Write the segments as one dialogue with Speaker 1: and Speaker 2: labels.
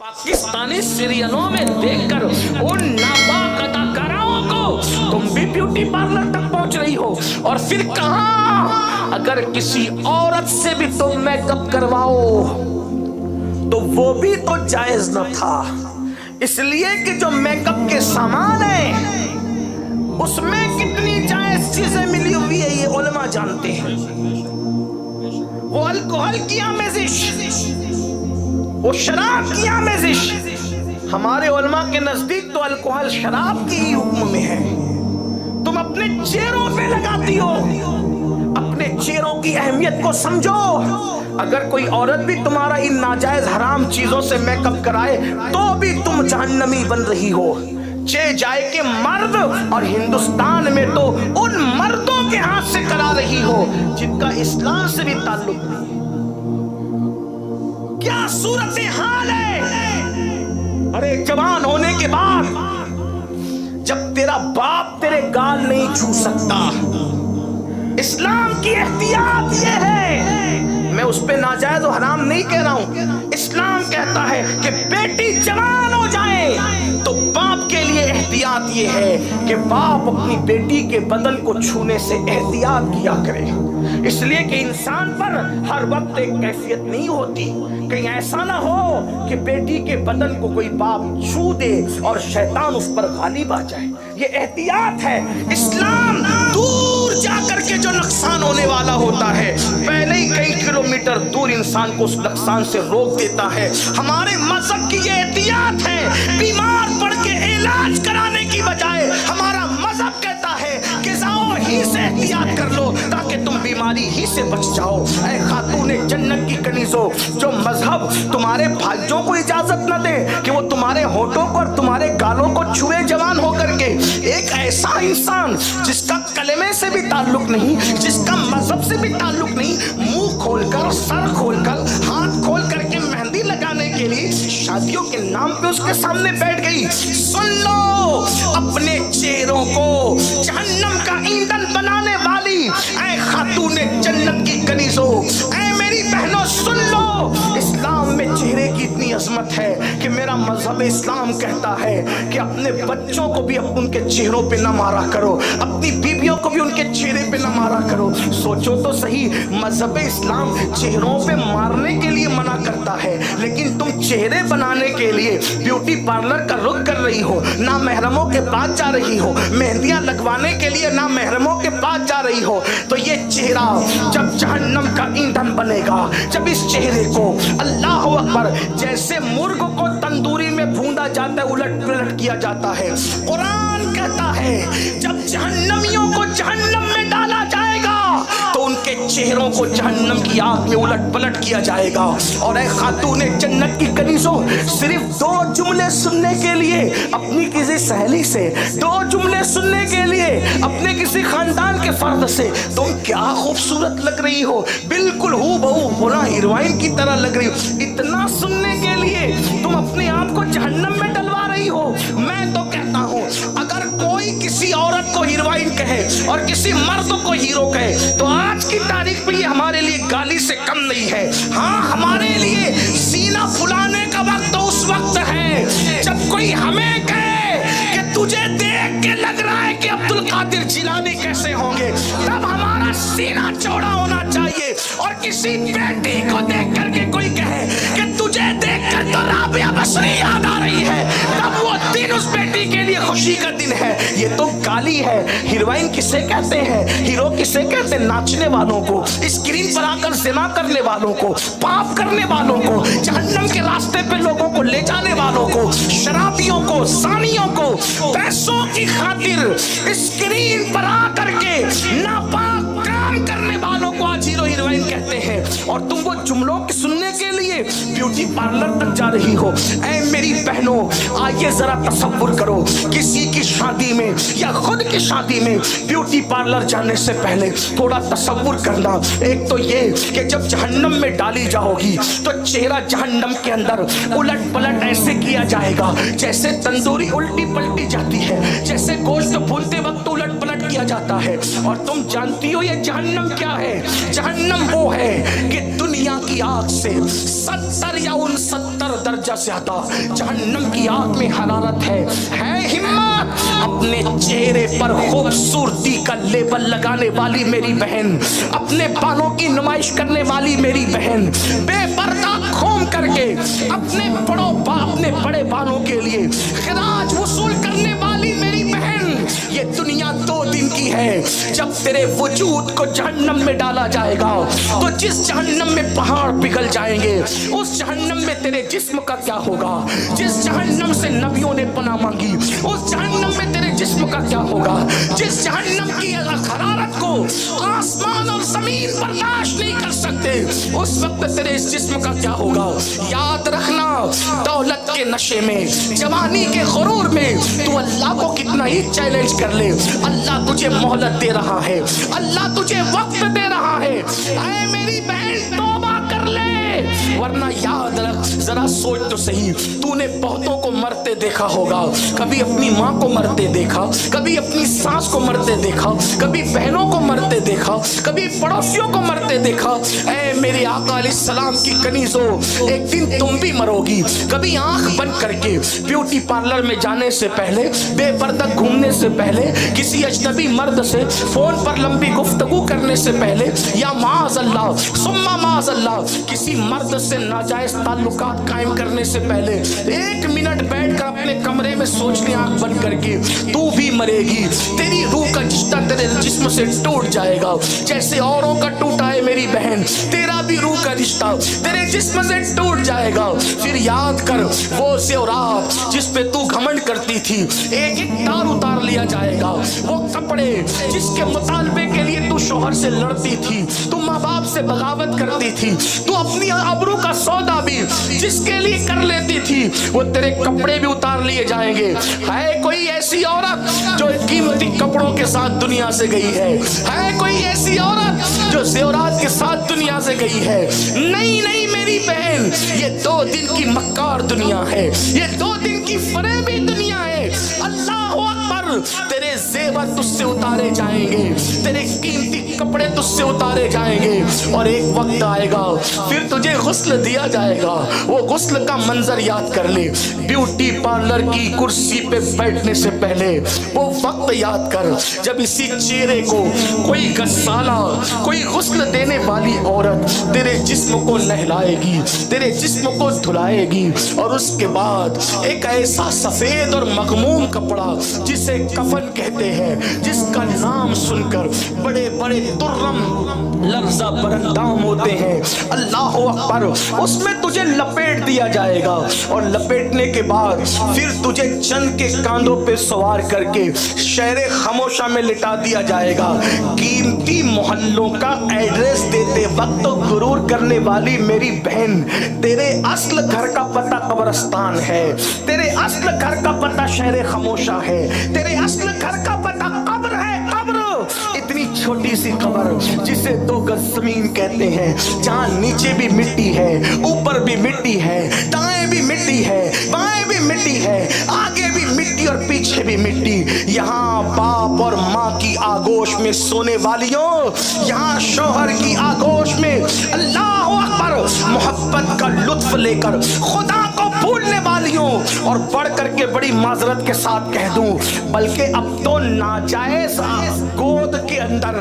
Speaker 1: पाकिस्तानी सीरियलों में देखकर उन नापाक अदाकाराओं को तुम भी ब्यूटी पार्लर तक पहुंच रही हो, और फिर कहा अगर किसी औरत से भी तुम मेकअप करवाओ तो वो भी तो जायज न था, इसलिए कि जो मेकअप के सामान है उसमें कितनी जायज चीजें मिली हुई है ये उलमा जानते हैं। वो अल्कोहल की आमेजिश, वो शराब की आमेजिश, हमारे उलमा के नजदीक तो अल्कोहल शराब की ही हुक्म में है। तुम अपने चेहरों पे लगाती हो, अपने चेहरों की अहमियत को समझो। अगर कोई औरत भी तुम्हारा इन नाजायज हराम चीजों से मेकअप कराए तो भी तुम जहन्नमी बन रही हो। चे जाए के मर्द, और हिंदुस्तान में तो उन मर्दों के हाथ से करा रही हो जिनका इस्लाम से भी ताल्लुक नहीं। क्या सूरत हाल है। अरे जवान होने के बाद जब तेरा बाप तेरे गाल नहीं छू सकता, इस्लाम की एहतियात ये है, मैं उस पे नाजायज और हराम नहीं कह रहा हूं। इस्लाम कहता है कि बेटी जवान हो जाए तो बाप के लिए एहतियात ये है कि बाप अपनी बेटी के बदन को छूने से एहतियात किया करे, इसलिए कि इंसान पर हर वक्त एक कैफियत नहीं होती। कहीं ऐसा ना हो कि बेटी के बदन को कोई बाप छू दे और शैतान उस पर गालिब आ जाए। ये एहतियात है। इस्लाम दूर जाकर के जो नुकसान होने वाला होता है पहले ही कई किलोमीटर दूर इंसान को उस नुकसान से रोक देता है। हमारे मजहब की ये एहतियात है। बीमार पड़ के इलाज कराने की बजाय हमारा मजहब कहता है कि जाओ ही से एहतियात कर लो ताकि तुम बीमारी ही से बच जाओ। ऐ खातूने जन्नत की कनीज़ो, जो मजहब तुम्हारे भाइयों को इजाजत न दे कि वो तुम्हारे होठों को और तुम्हारे गालों को छुए जवान होकर के, एक ऐसा इंसान जिसका कलमे से भी ताल्लुक नहीं, जिसका मजहब से भी ताल्लुक नहीं, मुंह खोलकर, सर खोलकर, हाथ खोल करके मेहंदी लगाने के लिए शादियों के नाम पे उसके सामने बैठ गई। सुन लो, अपने चेहरों को जहन्नम का ईंधन बनाने वाली ऐ खातूने जन्नत की कनीज़ो, ऐ मेरी बहनों सुन लो, इस्लाम में चेहरे की इतनी अजमत है कि मेरा मजहब इस्लाम कहता है कि अपने बच्चों को भी उनके चेहरों पे न मारा करो, अपनी बीवियों को भी उनके चेहरे पे न मारा करो। सोचो तो सही, मजहब इस्लाम चेहरों पे मारने के लिए मना करता है, लेकिन तुम चेहरे बनाने के लिए ब्यूटी पार्लर का रुख कर रही हो, ना महरमों के पास जा रही हो, मेहंदियां लगवाने के लिए ना महरमों के पास जा रही हो। तो ये चेहरा जब जहन्नम का ईंधन बनेगा, जब इस चेहरे को अल्लाह अकबर, जैसे मुर्ग को तंदूरी में भूना जाता है, उलट पुलट किया जाता है, कुरान कहता है जब जहन्नमियों को जहन्नम में डाला जाएगा तो उनके चेहरों को जहन्नम की आग में उलट पलट किया जाएगा। और ऐ खातूने जन्नत की कनीज़ों, सिर्फ दो जुमले सुनने के लिए अपनी किसी सहेली से, दो जुमले सुनने के लिए अपने किसी खानदान के फर्द से तुम क्या खूबसूरत लग रही हो, बिल्कुल हूबहू पूरा हीरोइन की तरह लग रही हो, इतना सुनने के लिए तुम अपने आप को जहन्नम में डलवा रही हो। मैं तो कहता हूँ अगर कोई किसी औरत को हीरोइन कहे और किसी मर्द को हीरो कहे तो आज की तारीख में ये हमारे लिए गाली से कम नहीं है। हाँ, हमारे लिए सीना फुलाने का वक्त तो उस वक्त है जब कोई हमें कहे कि तुझे देख के लग रहा है कि अब्दुल कादिर जिलानी कैसे होंगे, तब हमारा सीना चौड़ा होना चाहिए। और किसी बेटी को देख करके कोई कहे कि तुझे देख कर तो राबिया बसरी याद आ रही है, तब वो दिन उस बेटी के लिए खुशी का दिन है। ये तो गाली है। हीरोइन किसे कहते हैं, हीरो किसे कहते हैं? नाचने वालों को, स्क्रीन पर आकर ज़िना करने वालों को, पाप करने वालों को, जहन्नम के रास्ते पे लोगों को ले जाने वालों को, शराबियों को, सानियों को, पैसों की खातिर स्क्रीन पर आकर के नापाक काम करने वालों को आज हीरो हीरोइन कहते हैं। और तुम वो जुमलों के सुनने के लिए ब्यूटी पार्लर तक जा रही हो। ऐ मेरी बहनों, आइए जरा तसव्वुर करो, किसी की शादी में या खुद की शादी में ब्यूटी पार्लर जाने से पहले थोड़ा तसव्वुर करना। एक तो ये कि जब जहन्नम में डाली जाओगी तो चेहरा जहन्नम के अंदर उलट पलट ऐसे किया जाएगा जैसे तंदूरी उल्टी पलटी जाती है, जैसे गोश्त भूनते वक्त उलट पलट किया जाता है। और तुम जानती हो ये जहन्नम क्या है? जहन्नम वो है कि दुनिया की आग से 70 या 69 दर्जा ज्यादा जहन्नम की आग में हरारत है। हिम्मत अपने चेहरे पर खूबसूरती का लेबल लगाने वाली मेरी बहन, अपने बालों की नुमाइश करने वाली मेरी बहन, बेपर्दा घूम करके अपने बड़े बालों के लिए खराज वसूल करने वाली मेरी बहन, ये दुनिया 2 दिन की है। जब तेरे वजूद को जहन्नम में डाला जाएगा तो जिस जहन्नम में पहाड़ पिघल जाएंगे, उस जहन्नम में तेरे जिस्म का क्या होगा? जिस जहन्नम से नबियों ने पनाह मांगी, उस जहन्नम में तेरे जिस्म का क्या होगा? जिस जहन्नम की हरारत को आसमान और जमीन बर्दाश्त नहीं कर सकते, उस वक्त तेरे इस जिस्म का क्या होगा? याद रखना, दौलत के नशे में, जवानी के गुरूर में तू अल्लाह को कितना ही चैलेंज कर ले, अल्लाह तुझे मोहलत दे रहा है, अल्लाह तुझे वक्त दे रहा है। ऐ मेरी बहन तौबा कर ले, वरना याद रख, जरा सोच तो सही, तूने बहुतों को मरते देखा होगा, कभी अपनी माँ को मरते देखा, कभी अपनी सास को मरते देखा, कभी बहनों को मरते देखा, कभी पड़ोसियों को मरते देखा। ऐ मेरे आका अलैहिस्सलाम की कनीज़ो, एक दिन तुम भी मरोगी। कभी आंख बंद करके ब्यूटी पार्लर में जाने से पहले, बेपर्दा घूमने से पहले, किसी अजनबी मर्द से फोन पर लंबी गुफ्तगू करने से पहले, या माअज़ल्लाह सुम्मा माअज़ल्लाह किसी मर्द से नाजायज ताल्लुकात कायम करने से पहले 1 मिनट बैठकर अपने कमरे में सोच ले, आंख बंद करके, तू भी मरेगी। तेरी रूह का रिश्ता तेरे जिस्म से टूट जाएगा, जैसे औरों का टूटा है मेरी बहन, तेरा भी रूह का रिश्ता तेरे जिस्म से टूट जाएगा। फिर याद कर, वो ज़ेवरात जिस पे तू घमंड करती थी, एक एक तार उतार लिया जाएगा। वो कपड़े जिसके मुतालबे के लिए तू शोहर से लड़ती थी, तू माँ बाप से बगावत करती थी, तू अपनी आबरू का सौदा भी जिसके लिए कर लेती थी, वो तेरे कपड़े भी उतार लिए जाएंगे। है कोई ऐसी औरत जो कीमती कपड़ों के साथ दुनिया से गई है? है कोई ऐसी औरत जो ज़ेवरात के साथ दुनिया से गई है? नहीं नहीं मेरी बहन, ये 2 दिन की मक्कार दुनिया है, ये 2 दिन की फरेबी दुनिया है। अल्लाह अकबर, तेरे जेवर तुझसे उतारे जाएंगे, तेरे कीमती कपड़े तुझसे उतारे जाएंगे, और एक वक्त आएगा फिर तुझे गुस्ल दिया जाएगा। वो गुस्ल का मंजर याद कर ले, ब्यूटी पार्लर की कुर्सी पे बैठने से पहले वो वक्त याद कर, जब इसी चेहरे को कोई गस्साला, कोई गुस्ल देने वाली औरत तेरे जिस्म को नहलाएगी, तेरे जिस्म को धुलाएगी, और उसके बाद एक ऐसा सफेद और मगमूम कपड़ा जिसे कफन कहते हैं, जिसका नाम सुनकर बड़े बड़े तुर्रम लफ्ज़ बरंदाम होते हैं, अल्लाह अकबर, उसमें तुझे लपेट दिया जाएगा। और लपेटने के बाद फिर तुझे चंद के कांधों पे सवार करके शहरे खामोशा में लिटा दिया जाएगा। कीमती मोहल्लों का एड्रेस देते वक्त तो गुरूर करने वाली मेरी बहन, तेरे असल घर का पता कब्रिस्तान है, तेरे असल घर का पता शहरे खामोशा है, तेरे असल घर का पता कब्र है। कब्र, इतनी छोटी सी कब्र जिसे 2 गज जमीन कहते हैं, जहाँ नीचे भी मिट्टी है, ऊपर भी मिट्टी है, दाएं भी मिट्टी है, बाएं भी मिट्टी है, आगे भी मिट्टी और पीछे भी मिट्टी। यहाँ बाप और माँ की आगोश में सोने वालियों, यहाँ शोहर की आगोश में अल्लाह अकबर मोहब्बत का लुत्फ लेकर खुदा को भूलने वालियों, और बढ़ करके बड़ी माजरत के साथ कह दूं, बल्कि अब तो नाजायज गोद के अंदर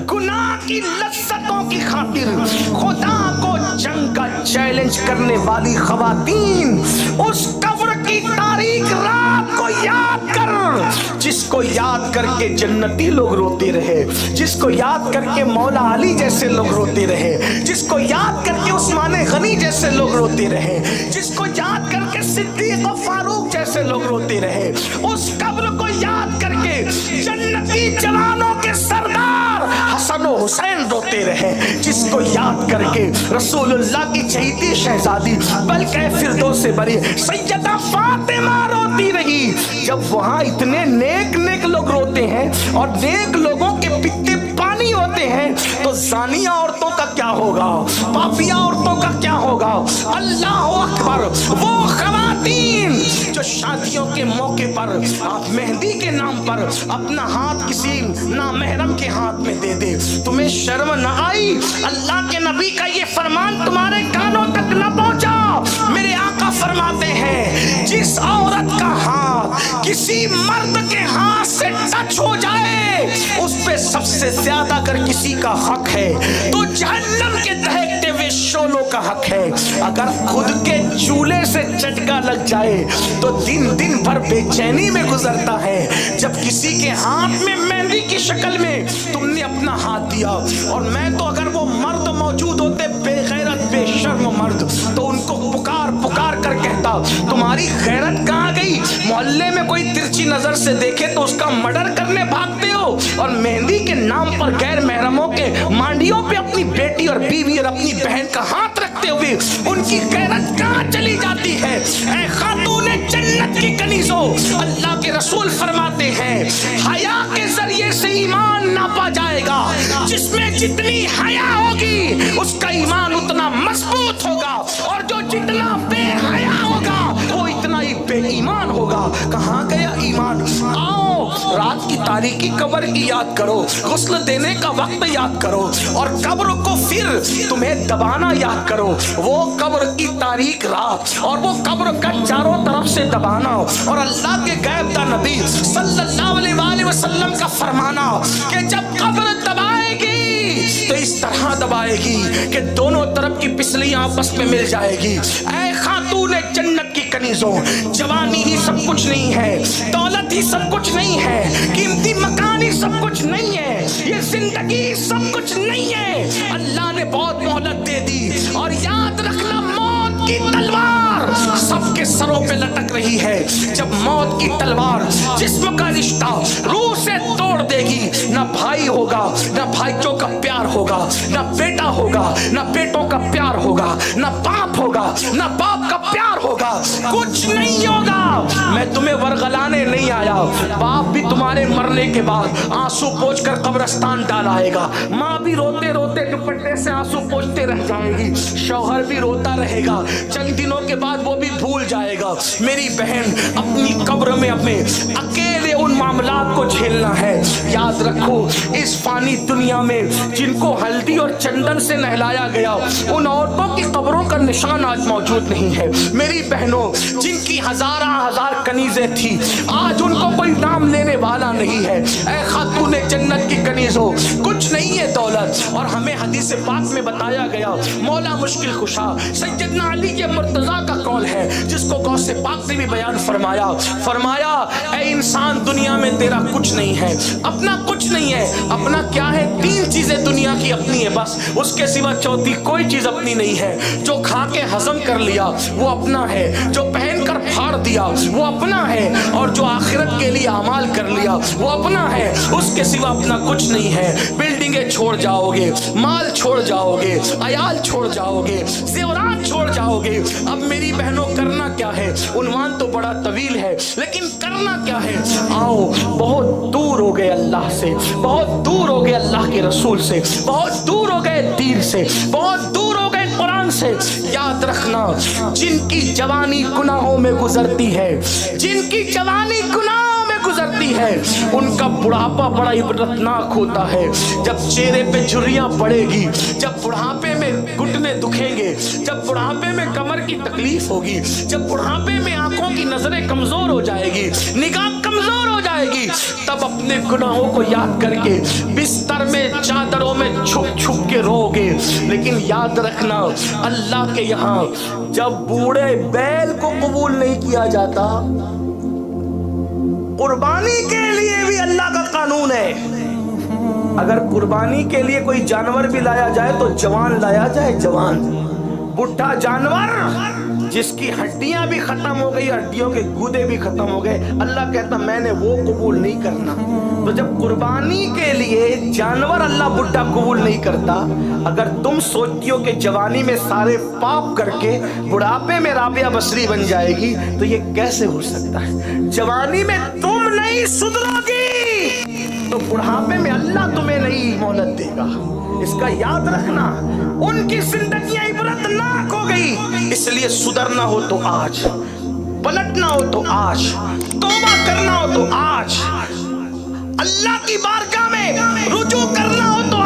Speaker 1: गुनाह की लज्जतों की खातिर खुदा को जंग का चैलेंज करने वाली खवातीन, उस कब्र की तारीख रात को याद कर, जिसको याद करके जन्नती लोग रोते रहे, जिसको याद करके मौला अली जैसे लोग रोते रहे, जिसको याद करके उस्मान गनी जैसे लोग रोते रहे, जिसको याद करके सिद्दीक और फारूक जैसे लोग रोते रहे, उस कब्र को याद करके जन्नती जवानों के सरदार हसन और हुसैन रोते रहे, जिसको याद करके रसूलुल्लाह की चहीती शहजादी बल्कि फिरदौस से बरी सैयदा फातिमा रोती रही। जब वहां इतने नेक नेक लोग रोते हैं और नेक लोगों के पित्ते पानी होते हैं, تو زانیہ عورتوں کا کیا ہوگا، پاپیہ عورتوں کا کیا ہوگا۔ اللہ اکبر، وہ خواتین جو شادیوں کے موقع پر آپ مہندی کے نام پر اپنا ہاتھ کسی نامحرم کے ہاتھ میں دے دے، تمہیں شرم نہ آئی؟ اللہ کے نبی کا یہ فرمان تمہارے کانوں تک نہ پہنچا؟ میرے آقا فرماتے ہیں جس عورت کا ہاتھ کسی مرد کے ہاتھ سے ٹچ ہو جائے اس پہ سب سے زیادہ اگر کسی کا حق ہے تو جہنم کے دہکتے ہوئے شعلوں کا حق ہے۔ اگر خود کے چولہے سے چٹکا لگ جائے تو دن دن بھر بے چینی میں گزرتا ہے۔ جب کسی کے ہاتھ میں مہندی کی شکل میں تم نے اپنا ہاتھ دیا، اور میں تو اگر وہ مرد موجود ہوتے بے غیرت بے شرم مرد تو ان کو پکار پکار کر کہتا تمہاری غیرت کہاں گئی؟ محلے میں کوئی ترچی نظر سے دیکھے تو اس کا مرڈر کرنے بھاگتے ہو، اور مہندی کے نام پر غیر محرموں کے مانڈیوں پہ اپنی بیٹی اور بیوی اور اپنی بہن کا ہاتھ رکھتے ہوئے ان کی غیرت کہاں چلی جاتی ہے؟ اے خاتون جنت کی کنیزوں، اللہ کے رسول فرماتے ہیں حیا کے ذریعے سے ایمان ناپا جائے گا، جس میں جتنی حیا ہوگی اس کا ایمان اتنا مضبوط ہوگا، اور جو جتنا بے حیا ہوگا وہ اتنا ہی بے ایمان ہوگا۔ کہاں گیا ایمان؟ آؤ رات کی تاریکی قبر کی یاد کرو، غسل دینے کا وقت یاد کرو، اور قبر کو پھر تمہیں دبانا یاد کرو۔ وہ قبر کی تاریک رات اور وہ قبر کا چاروں طرف سے دبانا، اور اللہ کے غیب دا نبی صلی اللہ علیہ وآلہ وسلم کا فرمانا کہ جب قبر دبائے گی تو اس طرح دبائے گی کہ دونوں طرف کی پسلیاں آپس میں مل جائے گی۔ اے خاتون جنت کی کنیزوں، جوانی ہی سب کچھ نہیں ہے، دولت ہی سب کچھ نہیں ہے، قیمتی مکان ہی سب کچھ نہیں ہے، یہ زندگی سب کچھ نہیں ہے۔ اللہ نے بہت مہلت دے دی، اور یاد رکھنا موت کی تلوار سب کے سروں پہ لٹک رہی ہے۔ جب موت کی تلوار جسم کا رشتہ روح سے توڑ دے گی، نہ بھائی ہوگا، نہ بھائیوں کا پیار ہوگا، نہ بیٹا ہوگا، نہ بیٹوں کا پیار ہوگا، نہ باپ ہوگا، نہ باپ کا پیار ہوگا، کچھ نہیں ہوگا۔ میں تمہیں ورغلانے نہیں آیا، باپ بھی تمہارے مرنے کے بعد آنسو پوچھ کر قبرستان ڈال آئے گا، ماں بھی روتے روتے دوپٹے سے آنسو پوچھتے رہ جائے گی، شوہر بھی روتا رہے گا، چند دنوں کے بعد وہ بھی بھول جائے گا۔ میری بہن اپنی قبر میں اپنے اکیلے ان معاملات کو جھیلنا ہے۔ یاد رکھو اس فانی دنیا میں جن کو ہلدی اور چندن سے نہلایا گیا ان عورتوں کی قبروں کا نشان آج موجود نہیں ہے۔ میری بہنوں جن کی ہزارہ ہزار کنیزیں تھی آج ان کو کوئی نام لینے والا نہیں ہے۔ اے خاتون جنت کی کنیزوں، کچھ نہیں ہے دولت، اور ہمیں حدیث پاک میں بتایا گیا، مولا مشکل کشا سیدنا علی کے مرتضیٰ کا قول ہے جس کو غوث پاک نے بھی بیان فرمایا، اے انسان دنیا میں تیرا کچھ نہیں ہے، اپنا کچھ نہیں ہے۔ اپنا کیا ہے؟ تین چیزیں دنیا کی اپنی ہے بس، اس کے سوا چوتھی کوئی چیز اپنی نہیں ہے۔ جو کھا کے ہضم کر لیا وہ اپنا ہے، جو پہن کر پھاڑ دیا وہ اپنا ہے، اور جو آخرت کے لیے اعمال کر لیا وہ اپنا ہے، اس کے سوا اپنا کچھ نہیں ہے۔ بلڈنگیں چھوڑ جاؤ گے، مال چھوڑ جاؤ گے، عیال چھوڑ جاؤ گے، زیورات چھوڑ جاؤ گے۔ اب میری بہنوں کرنا کیا ہے؟ عنوان تو بڑا طویل ہے لیکن کرنا کیا ہے؟ آؤ بہت دور ہو گئے اللہ سے، بہت دور ہو گئے اللہ کے رسول سے، بہت دور ہو گئے دین سے، بہت دور ہو گئے قرآن سے۔ یاد رکھنا جن کی جوانی گناہوں میں گزرتی ہے، جن کی جوانی گناہوں میں گزرتی ہے ان کا بڑھاپا بڑا عبرتناک ہوتا ہے۔ جب چہرے پہ جھریاں پڑے گی، جب بڑھاپے میں گھٹنے دکھیں گے، جب بڑھاپے میں کمر کی تکلیف ہوگی، جب بڑھاپے میں آنکھوں کی نظریں کمزور ہو جائے گی، نگاہ کمزور ہو جائے گی، تب اپنے گناہوں کو یاد کر کے بستر میں چادروں میں چھپ چھپ کے رو گے۔ لیکن یاد رکھنا اللہ کے یہاں جب بوڑھے بیل کو قبول نہیں کیا جاتا، قربانی کے لیے بھی اللہ کا قانون ہے۔ اگر قربانی کے لیے کوئی جانور بھی لایا جائے تو جوان لایا جائے، جوان بڈھا جانور جس کی ہڈیاں بھی ختم ہو گئی، ہڈیوں کے گودے بھی ختم ہو گئے، اللہ کہتا میں نے وہ قبول نہیں کرنا۔ تو جب قربانی کے لیے جانور اللہ بڈھا قبول نہیں کرتا، اگر تم سوچتی ہو کہ جوانی میں سارے پاپ کر کے بڑھاپے میں رابعہ بصری بن جائے گی تو یہ کیسے ہو سکتا ہے؟ جوانی میں تم نہیں سدھرو گی تو بڑھاپے میں اللہ تمہیں نئی مہلت دے گا. اس کا یاد رکھنا. ان کی زندگیاں عبرتناک ہو گئی. اس لیے سدھرنا ہو تو آج, پلٹنا ہو تو آج, توبہ کرنا ہو تو آج, اللہ کی بارگاہ میں رجوع کرنا ہو تو